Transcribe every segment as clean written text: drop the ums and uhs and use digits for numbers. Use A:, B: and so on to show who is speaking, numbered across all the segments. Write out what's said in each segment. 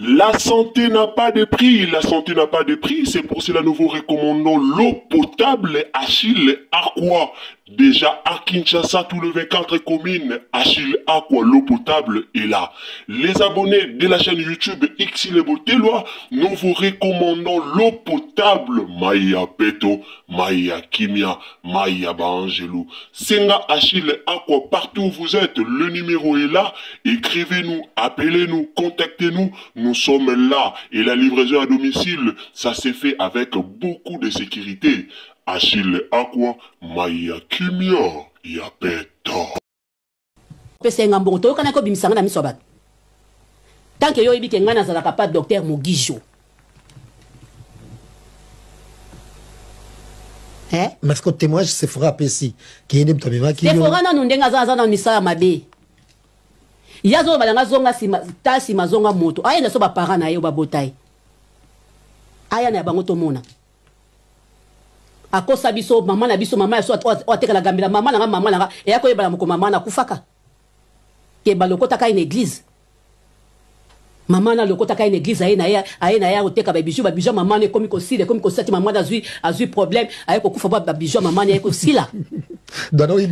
A: La santé n'a pas de prix, la santé n'a pas de prix, c'est pour cela que nous vous recommandons l'eau potable Achille Aqua. Déjà à Kinshasa, tous les 24 communes, Achille Aqua, l'eau potable est là. Les abonnés de la chaîne YouTube Xile Botelwa, nous vous recommandons l'eau potable Maya Peto, Maya Kimia, Maya Bangelou. Senga Achille Aqua, partout où vous êtes, le numéro est là. Écrivez-nous, appelez-nous, contactez-nous, nous sommes là. Et la livraison à domicile, ça s'est fait avec beaucoup de sécurité. Achille Aqua, Maya Kimia, Yapeto.
B: Pesenga mbongo kana ko bimisanga na miso bato. Tant que yo ibike ngana za papa docteur Mugisho.
C: Parce que témoignage c'est fera pesi. Qui est to bima ki.
B: C'est fora na ndenga za na misala mabe. Yazo balanga zonga sima tasi mazonga moto. Aya na so ba parana na yo ba botai. Aya na bango to mona. Akosa biso mama na biso mama so ateka la gambila mama na e yako yebala moko mama na kufaka ke balokota ka une église mama na lokota ka une église aye na ya oteka ba bijou mama ne komi ko sile komi ko sati mama azui problème aye ko kufa ba bijou mama ne ko sila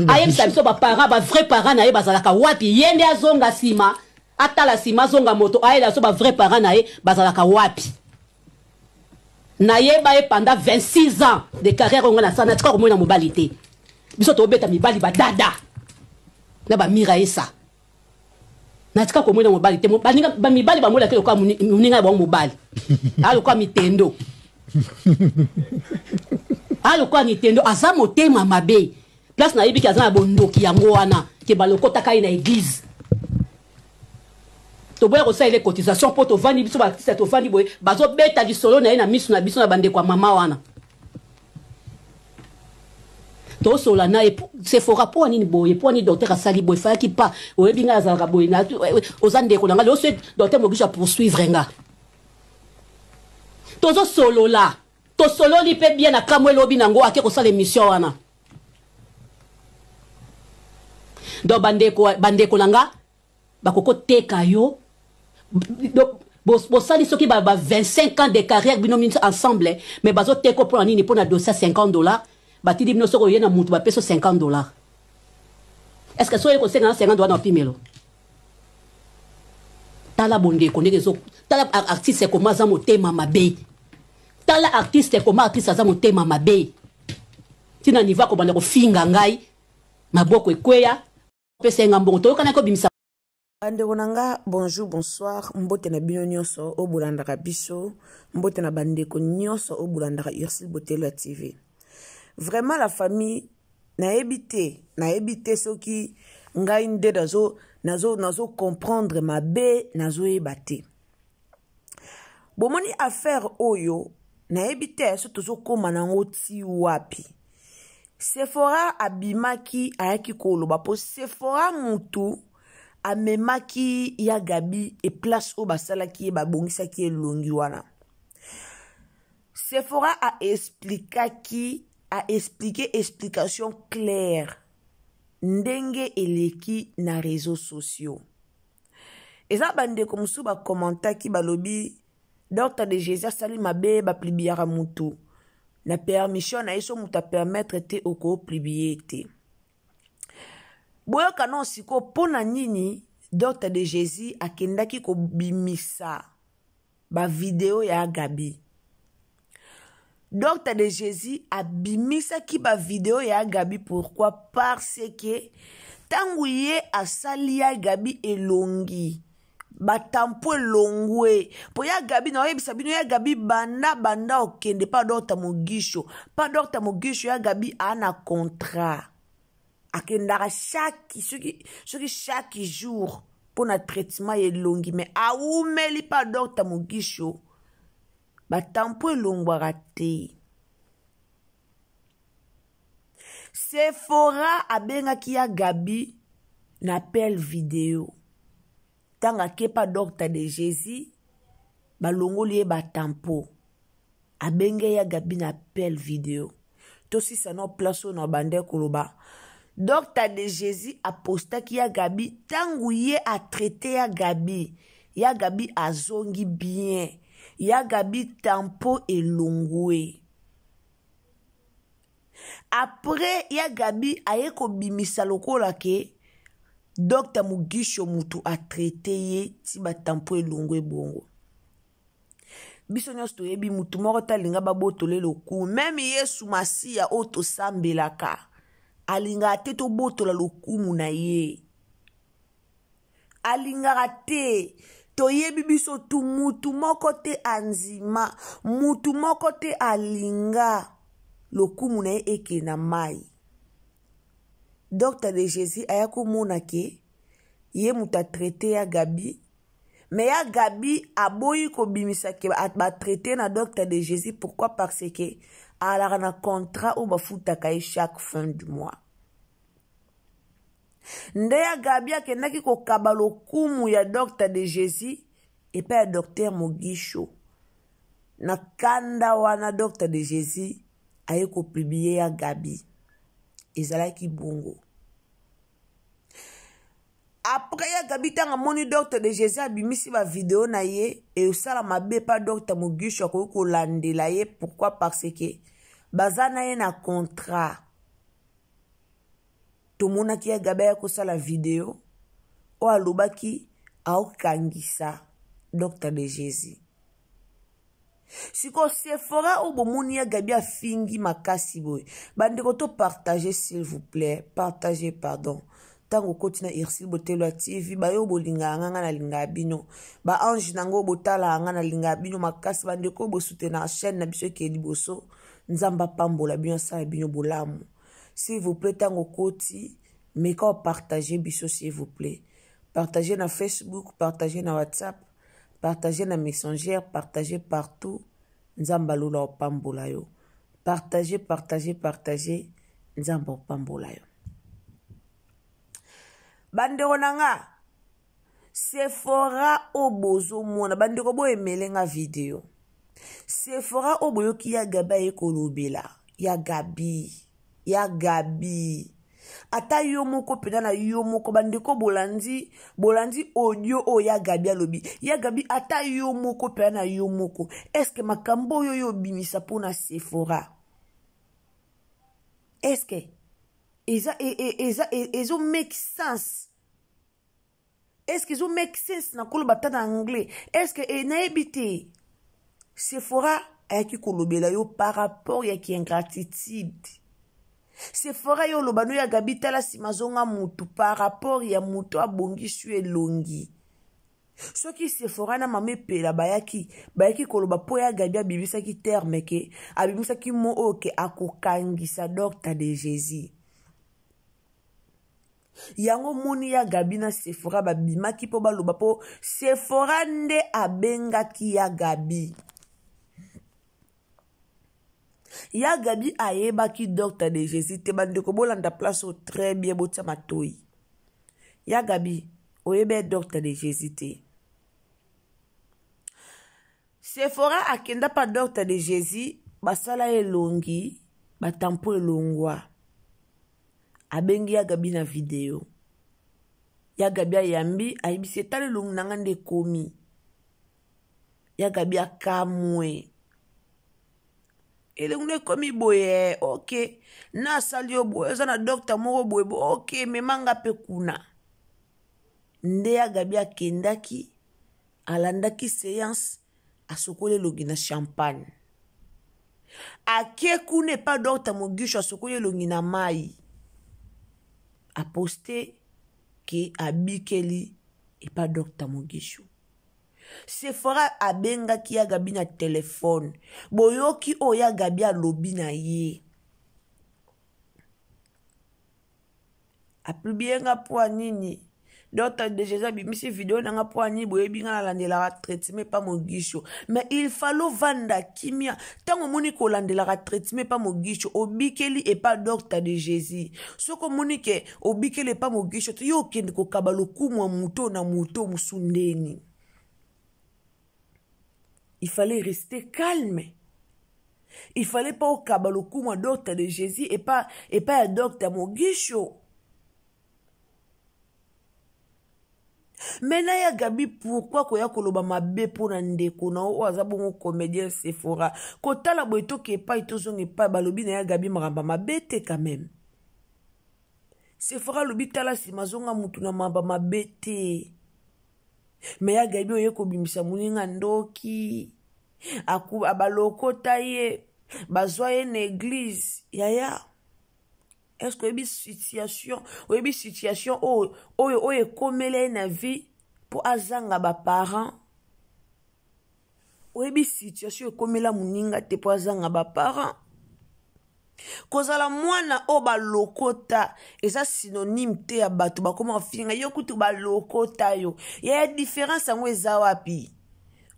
B: aye biso ba parents ba vrai parents na ye bazalaka wapi yende azonga sima atala sima zonga moto aye la so ba vrai parents na ye bazalaka wapi Naye bae pendant 26 ans de carrière on a ça na tika ko mona mobalité biso to beta mibali ba dada na ba mira esa na tika ko mona mobalité ba mibali ba mola ke ko muninga ba mobali alo kwa mitendo alo kwa mitendo asa motema mabe place na yibiki azana bondoki yango wana ke balokota kai na église to boya ko sa ile cotisation pour to vandi biso ba artiste to vandi boye bazo beta di solo na ina misu na biso na bande kwa mama wana to sola na c'est fora pour nini boye pour ni docteur asali boye fa ki pa o ebinga za ka boye na ozande ko na le so docteur Mugisho poursuivre nga to zo solo la to solo li pe bien na kamwe lobi nango ake ko sala émission wana do bande ko nanga bakoko teka yo bosali soki ba 25 ans de carrière binomi ensemble mais bazo teko pour nini pour na dossier $50 batidi bino soko yena mutu ba peso $50 est-ce que soyez ko $50 na pimelo tala bonde ko ndeke so tala artiste ko maza motema mabe tala artiste ko ma artiste za motema mabe tina niva ko banda ko finga ngai maboko ekweya pesenga mbongo to kana ko bimisa
D: Ande konanga, bonjour, bonsoir, mbote na bino nyonso, o bulandaka biso, mbote na bandeko nyonso, o bulandaka Xile Botelwa TV. Vraiment la famille, na ebite soki, ngai nde nazo comprendre ma be, nazo ebate. Bomoni affaire oyo, na ebite so tozo koma nango ti wapi. Sephora abimaki ayaki koloba po Sephora mutu, amemaki ya Gabi et place au basala qui est babongisa qui est longi wana. Sephora a expliqué explication claire ndenge eleki na réseaux sociaux. Et ça bande comme sous ba commentaire qui balobi docteur de Jésus sali mabe ba plibiara mutu na permission na iso muta permettre te oko plibier te. Boyo kanon siko pona nini docteur de Jésus akendaki ko bimisa ba video ya Gabi. Docteur de Jésus a bimisa ki ba vidéo ya Gabi. Pourquoi? Parce que tangu ye asali ya Gabi elongi batampo elongwe po ya Gabi na oyebisa bino ya Gabi banda okende pa Docteur Mugisho ya Gabi ana contrat akendaka chaque jour pour na traitement elongi mais aumeli pa Docteur Mugisho batampo elongwaka te. Sephora abengaki ya Gabi na appel vidéo tanga kepa Docteur de Jésus balongoli ye batampo abenge ya Gabi na appel vidéo to si ça no place na bande koloba Docteur de Jésus apostaki ya Gabi tangu ye a traité ya Gabi azongi bien ya Gabi tampo elongwe. Après ya Gabi aye ko bimisa lokola ke Docteur Mugisho mutu a traité ye ti batampo elongwe bongo. Biso nyonso toyebi mutu moko talinga babotole lokumu même Yesu Masiya o tosambelaka alinga te tobotola lokumu na ye alingaka te. Toyebi biso tu mutu moko te anzima mutu moko te alinga lokumu na ye eke na mai. Docteur de Jésus aya komona ke ye mutu a traité ya Gabi mais ya Gabi aboyi kobimisa ke ba traité na Docteur de Jésus. Pourquoi? Parce que alaka na contrat o bafutaka ye chaque fin du mois. Nde ya Gabi akendaki kokaba lokumu ya Docteur de Jésus epa ya Docteur Mugisho na kanda wana Docteur de Jésus aye kopublie ya Gabi ezalaki bongo. Après ya Gabi tanga moni Docteur de Jésus abimisi ba vidéo na ye e osala mabe pa Docteur Mugisho akoki kolandela ye. Pourquoi? Parce que baza na ye na contrat. Tomonaki ya Gabi ya kosala vidéo o alobaki aokangisa Docteur de Jésus. Siko Sephora o bomoni ya Gabi afingi makasi boy. Bandeko to partager s'il vous plaît. Partager pardon. Tango kotina Irsil Botelo TV bayo bolinga nganga na linga bino. Ba ange nango botala nganga na linga bino makasi bandeko bo soutenir chaîne na biso ke liboso. Nzamba pambola bino sa bino bolamu. S'il vous plaît, tango koti, mais quand partagez biso s'il vous plaît. Partagez na Facebook, partagez na WhatsApp, partagez na Messenger, partagez partout. Nzamba lula opambola yo. Partagez, nzamba opambola yo. Bandeko nanga, Sephora obozo mona, bandeko bo emelenga video. Sephora oboyoki ya Gabi ekolobela, ya Gabi. Ata yo moko pena na yo moko bandeko bolandi audio o ya Gabi alobi. Ya Gabi ata yo moko pena na yo moko. Est-ce que makambo yo bimisa pona Sephora? Est-ce que Ezo make sense? Est-ce que Ezo make sense na kolo batana anglais? Est-ce que na ebite Sephora ayaki kolobela yo par rapport ya ki ingratitude? Sephora yo lobano ya Gabi tala simazonga mutu par rapport ya mutu abongi su elongi. Soki Sephora na mame pela bayaki koloba po ya Gabi abibisa ki terme ke abibisa ki mo oke akokangisa Docteur de Jésus. Yango moni ya Gabi na Sephora babimaki po baloba po Sephora nde abengaki ya Gabi. Ya Gabi ayebaki Docteur de Jésus te bandeko bolanda place au très bien botia matoi. Ya Gabi oyebe Docteur de Jésus te. Sephora akenda pa Docteur de Jésus basala elongi batampo elongwa. Abengi ya Gabi na video. Ya Gabi ayambi ayibisi etale longi nanga nde komi. Ya Gabi akamwe. Ele ngune komi boye, ok. Na salio boye, zana Docteur moko boye, ok, memanga pe kuna. Nde ya Gabi akendaki, alandaki séance, asokole logi na champagne. Akeku n'est pas Dr Mogisho asokoye longi na mai. A posté que abikeli et pas Dr Mogisho. Sephora abenga ki ya gabi na téléphone. Boyoki oya gabi a lobi na ye. A plus bien nga po nini. Docteur de Jésus bimisi vidéo nanga po ani boyebi nga landela traitement pas Mogisho. Mais il fallait vanda kimia. Tango moni ko landela traitement pas Mogisho. Obikeli et pas Docteur de Jésus. Soko moni ke obikeli et pas Mogisho. Yo kende ko kabalo kumwa muto na muto musundeni. Il fallait rester calme. Il fallait pas au kabalo kumwa Docteur de Jésus et pas à Docteur Mogisho. Mena ya gabi pourquoi koya koloba mabe pona ndeko na o azabongo comédien Sephora kotala boito ke pa itozonge pa balobi na ya gabi maramba mabete quand même Sephora lobi tala si mazonga mutu na mamba mabete me ya gabi oye kobimisa muninga ndoki aku abalokota ye bazwa ye na église yaya. Est-ce que oui situation oye komele na vie pour azanga ba parents oui situation komela muninga te pour azanga ba parents kozala mwana o ba lokota eza synonyme te ya bato ba koma finga yo kutu ba lokota yo ya différence ngo eza wapi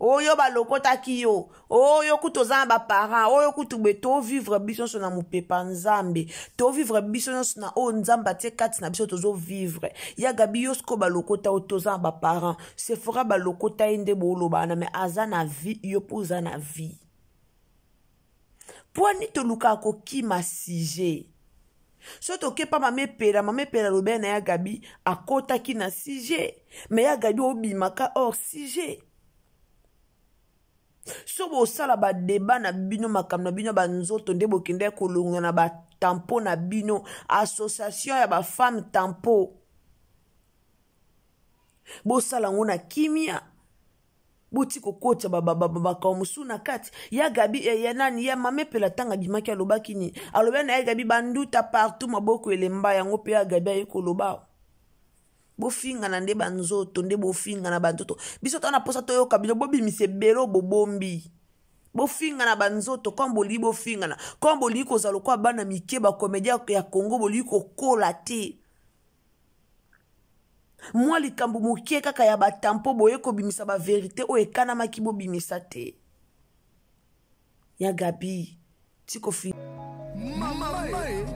D: oyo ba lokota ki yo oyo kutoza ba parents oyo kutu beto vivre biso so na mupepa nzambe to vivre biso so na o nzamba te kati na biso tozo vivre ya gabi yo sko ba lokota o toza ba parents Sephora ba lokota inde bolo bana me azana vie yo poza na vie poni to luka ko kima sije soto ke pa mame pela lobe na ya gabi akota ki na sije me ya gabi obimaka hors sije. So bo sala ba débat na bino makam na bino ba nzoto nde bokende kolonga na ba tampo na bino association ya ba femme tampo bo sala ngona kimia boti kokota ba kamusu na kati ya gabi ya nani ya mame pela tanga bimaki alobaki ni alobe na ya gabi banduta partout maboko elemba yango pe ya gabi ayekoloba bofinga na nde banzoto nde bofinga na banzoto biso tana posa to yo kabino bobi misebelo bobombi bofinga na banzoto kombo li bofinga na kombo li ko zalo kwa bana mike ba komedia ya Congo boli ko kola te moi likambo mokie kaka ya batampo boye ko bimisa ba vérité o ekana maki bo bimisa te ya gabi tiko fi
E: Mama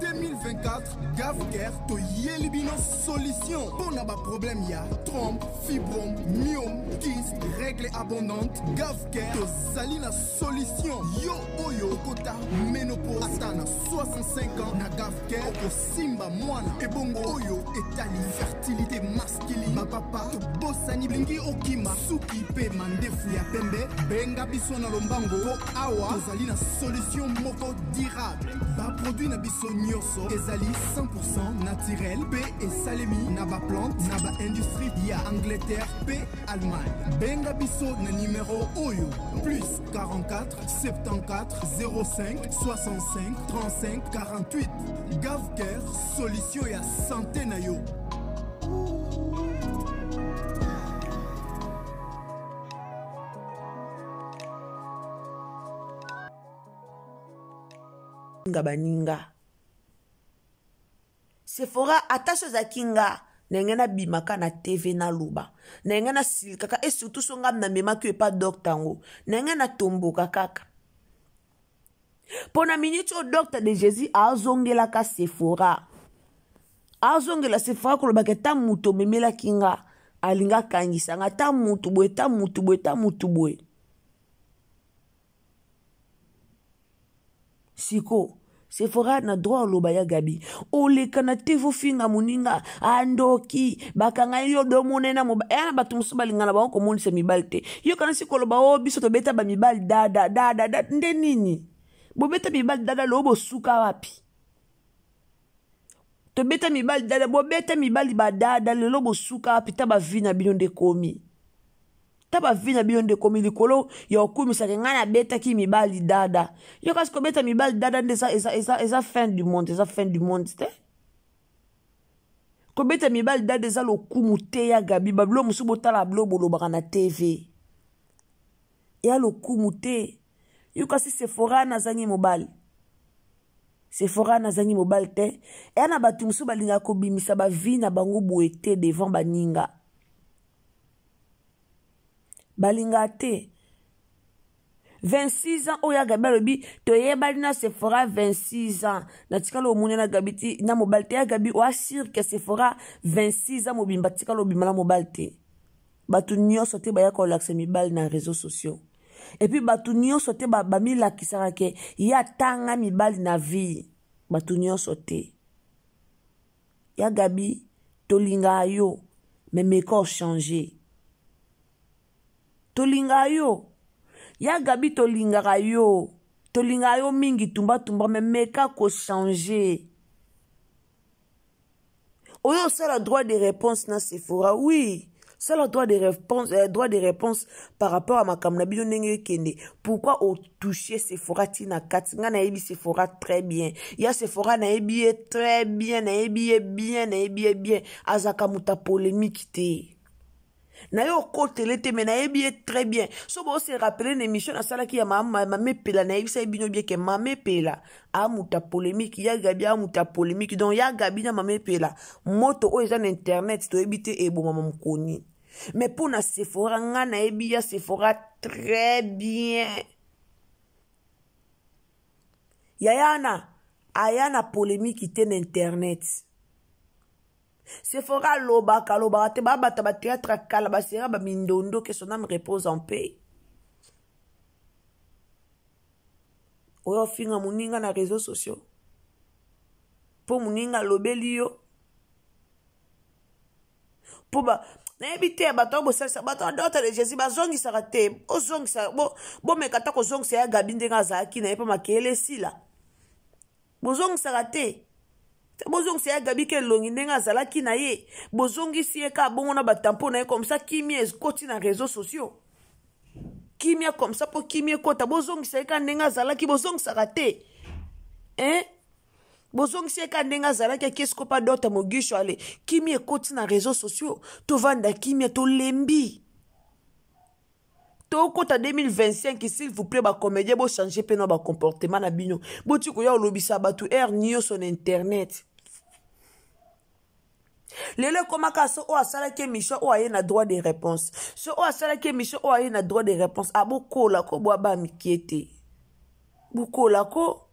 E: 2024, Gavker, to Yelibino solution. Pour n'a pas problème, ya trompe, fibrome, myome, kyste, règle abondante. Gavker, to Salina solution. Yo oyo kota ménopause. Atana 65 ans, na Gavker, to Simba moana. Et bongo oyo etali fertilité masculine. Ma papa, to bossani blingi okima. Suki pe mandefu ya pembe. Benga biso na lombango. Po awa, to Salina solution moko durable. Ba produit na biso nyoso ezali 100% naturel pe esalemi na ba plante na ba industrie ya Angleterre pe Allemagne. Benga biso na numéro oyo plus 44 74 05 65 35 48. Gavker solution ya santé na yo.
D: Baninga Sephora atasho za kinga nengena bimaka na TV na luba nengena silikaka et surtout songa na mema que pas docteur ngo nengena tomboka kaka pona minute au Docteur de Jésus azongela ka Sephora azongela Sephora ko lobaka ta muto memela kinga alinga kangisa nga ta mutu boy siko Sephora na droit loba ya gabi oleka na tevo finga muninga andoki bakanga yo do monena mo ya batu musuba lingana ba ko monisa mibalte yo kana siko loba o biso to beta ba mibal dada nde nini bo beta mibal dada lobo suka wapi to beta mibal dada bo beta mibali ba dada lobo suka wapi ta ba vina bino de komi Taba vina biyo nde komi likolo ya okumisa ke ngana beta ki mibali dada. Yo kasi ko beta mibali dada nde eza fin du monde, eza fin du monde te. Ko beta mibali dada eza lokumu te ya Gabi, bablo musu botala blo bolobaka na TV. Ya lokumu te. Yo kasi Sephora nazangi mobali. Sephora nazangi mobali te. E na batu musu balinga ko bimisa ba vie na bango boete devant baninga. Balinga te. 26 ans oya Gabi alobi to yebali na Sephora 26 ans. Na tikala omune na Gabi ti na mobali te ya Gabi o assure que Sephora 26 ans mobimba tikala obimba na mobali te. Batu nyonso te baya ko lakse mibali na réseaux sociaux. Et puis batu nyonso te ba mila kisaka ke ya tanga mibali na vie. Batu nyonso te. Ya Gabi tolinga yo mais meko changer. Tolinga yo. Ya Gabi tolinga yo. Tolinga yo mingi tumba mais meka ko changer. Oyo c'est le droit de réponse na Sephora. Oui. C'est le droit de réponse par rapport à ma kamnabino nenge kende. Pourquoi au toucher Sephora tina kat? Nga na ebi Sephora très bien. Ya Sephora na ebi très bien, na ebi bien. Azaka muta polémique te. Na yo kote lete mais na ebi très bien. So bo se rappeler une émission na sala ki ya mame pela na ebi sa ebi no bien ke mame pela. A muta polémique, ya Gabi a muta polémique. Donc ya Gabi na mame pela. Moto o eza na internet to ebi te ebo mama mkoni. Mais pour na Sephora, ngana ebi ya Sephora très bien. Ayana polémique ite na internet. Sephora lobaka te babata ba théâtre kala ba sera ba mindondo que son âme repose en paix. Oyo finga muninga na réseaux sociaux. Po muninga lobeli yo. Po ba na ebite bato bo salsa bato adota de Jésus bazongi sarate o zongi sa bo mekata ko zongi sa ya Gabi ndenga zaki na epa makele sila bo zongi sarate bo zongi sa ya Gabi ke longi ndenga zalaki na ye bo zongi si eka bongo na batampo na ye comme ça kimia koti na réseaux sociaux kimia comme ça po kimia kota bo zongi sa eka ndenga zalaki bo zongi sarate Bozong si eka ndenga zalaki qu'est-ce qu'on pas d'autre mogisho ale kimi ekoti na réseaux sociaux to vanda kimi to lembi to kota 2025 s'il vous plaît ba comédien bo changer pe no ba comportement na bino bo ti ko ya olobisa batu nio son internet lele komaka so o asala ke mission o aye na droit de réponse so o asala ke mission o aye na droit de réponse abokola ko bo ba mikiete bokola ko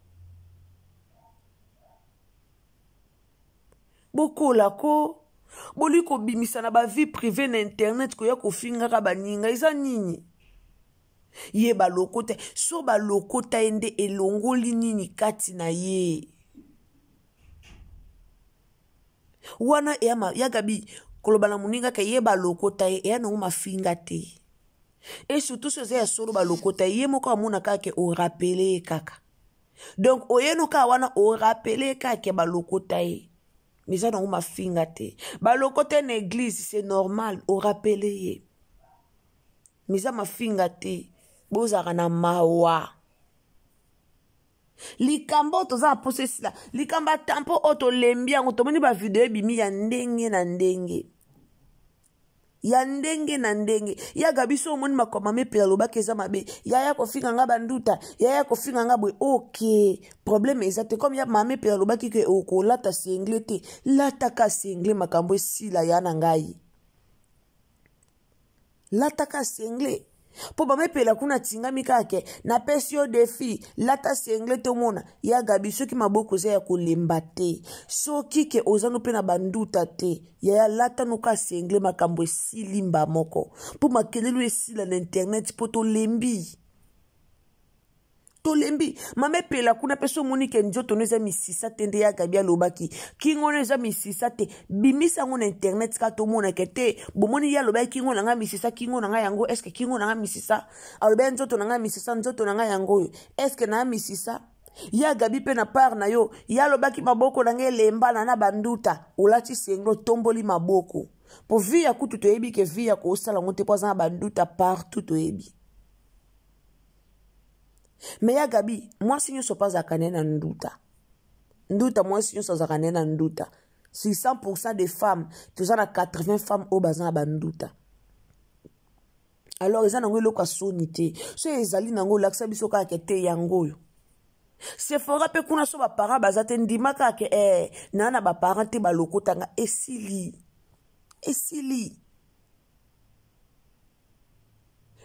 D: Boko lako boli ko bimisa na ba vie privée na internet ko ya ko fingaka baninga eza nini ye ba lokota so ba lokota ende elongoli nini kati na ye wana ya Gabi koloba na muninga ka ye ba lokota ye no mafinga te et surtout so ya solo ba lokota ye moko amuna ka ke o rappeler kaka donc oyeno ka wana o rappeler ka ke ba lokota ye mais ça non ma fingate ba le côté en église c'est normal au rappeler mais ça ma fingate bozara na mawa likambo toza posesi la likamba tampo oto lembia ngotomoni ba video bimi ya ndenge na ndenge ya Gabi so moni makoma mepela lobaka eza mabe ya kofinga nga banduta ya kofinga nga bwe ok problème ezate comme ya mame pela lobaki ke okolata single te lataka single makambo esila ya na ngai lataka single po ba mepela kuna tingami kake na pesi yo défi lata single to mona ya Gabi soki maboko za ya kolemba te soki ke ozano pe na banduta te ya lata nuka single makambo silimba moko po makelelo esila na internet po to lembi mame pela kuna peso monike njoto neza misisa tende ya Gabi alobaki kingo neza misisa te bimisa ngo na internet ka to mona kete bomoni ya lobaki kingo na nga misisa kingo na nga yango est-ce que kingo na nga misisa alobe njoto na nga misisa njoto na nga yango est-ce que na misisa Ya Gabi pe na part na yo, ya lobaki maboko na nge lemba na banduta, olati senglo tomboli maboko. Po vi ya kutu toyebi ke vi ya ko osala ngote po na banduta partout toyebi. Mais ya Gabi, moi si nyoso pas akane na nduta. Nduta moi si nyoso akane na nduta. Si 100% des femmes, tu as 80 femmes au bazan banduta. Alors ils ont ngolo ka sonité. So ezali nango laksa biso ka kete yangoyo. Se fora pe kuna so ba parents bazate ndima ka ke nana ba parents te ba lokotanga esili. Esili.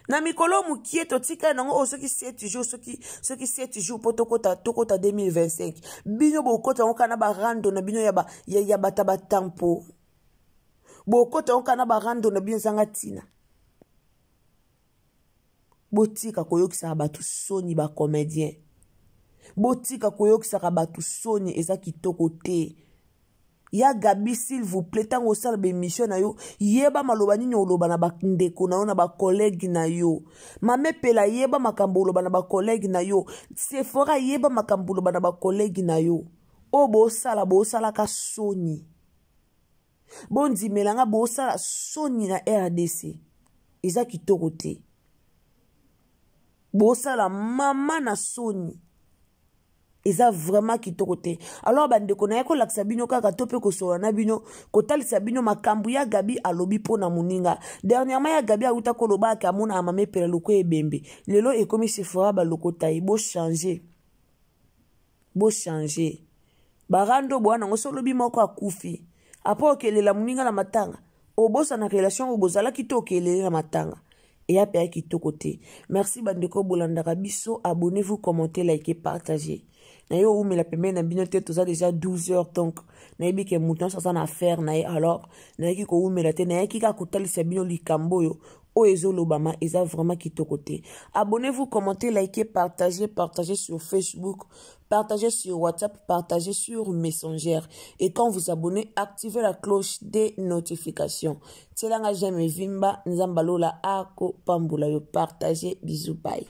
D: Na mikolo mukie to tika nango o soki 7 jours soki 7 jours po tokota 2025. Bino bo kota onka na ba rando na bino ya ba tampo. Bo kota onka na ba rando na bino zanga tina. Botika koyokisa batu soni ba comédien. Botika koyokisa batu soni eza kitoko te. Ya Gabi s'il vous plaît tango sala be mission na yo yeba maloba nini oloba na ba ndeko na yo na ba collègue na yo. Mame pela yeba makambo oloba na ba collègue na yo. Sephora yeba makambo oloba na ba collègue na yo. O bo sala ka soni. Bondi melanga bo sala soni na RDC. Eza kitoko te. Bosala mama na soni. Eza vraiment kitoko te. Alors bandeko na yako laksa bino kaka tope ko sola na bino ko talisa bino makambu ya Gabi alobi po na muninga. Dernièrement ya Gabi auta ko loba ka mona amame pela loko ebembe. Lelo ekomi Sephora ba lokota bo changer. Bo changer. Barando bwana ngoso lobi moko akufi. Apo kelela muninga na matanga. Obosa na relation obozala kitoke kelela na matanga. Et à payer qui to côté. Merci bandeko bolandaka biso, abonnez-vous, commentez, likez, partagez. Na yo mais la peme na binote tout ça déjà 12 heures donc na yebi ke mouton ça na faire na alors na yeki ko umela te na yeki ka kotalisa bino likambo yo o ezolo bama eza vraiment qui to côté. Abonnez-vous, commentez, likez, partagez sur Facebook, partagez sur WhatsApp, partagez sur Messenger et quand vous abonnez, activez la cloche des notifications. Tselanga jamais vimba nzambalola ako pambula yo partagez, bisous bye.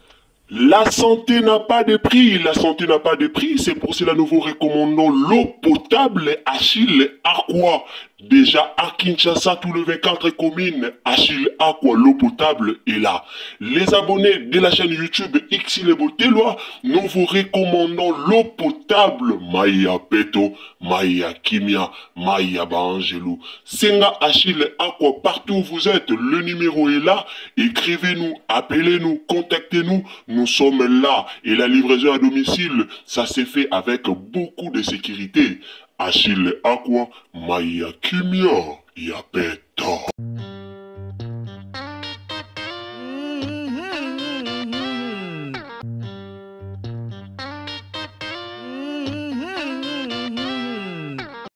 A: La santé n'a pas de prix, la santé n'a pas de prix, c'est pour cela nous vous recommandons l'eau potable Achille Aqua. Déjà à Kinshasa, tout le 24 communes, Achille Aqua, l'eau potable est là. Les abonnés de la chaîne YouTube Xilebo Teloa, nous vous recommandons l'eau potable Maya Peto, Maya Kimia, Maya Bangelou. Senga Achille Aqua, partout où vous êtes, le numéro est là. Écrivez-nous, appelez-nous, contactez-nous. Nous sommes là et la livraison à domicile, ça s'est fait avec beaucoup de sécurité. Achille Aqua, Maya Kimia, Yapeto.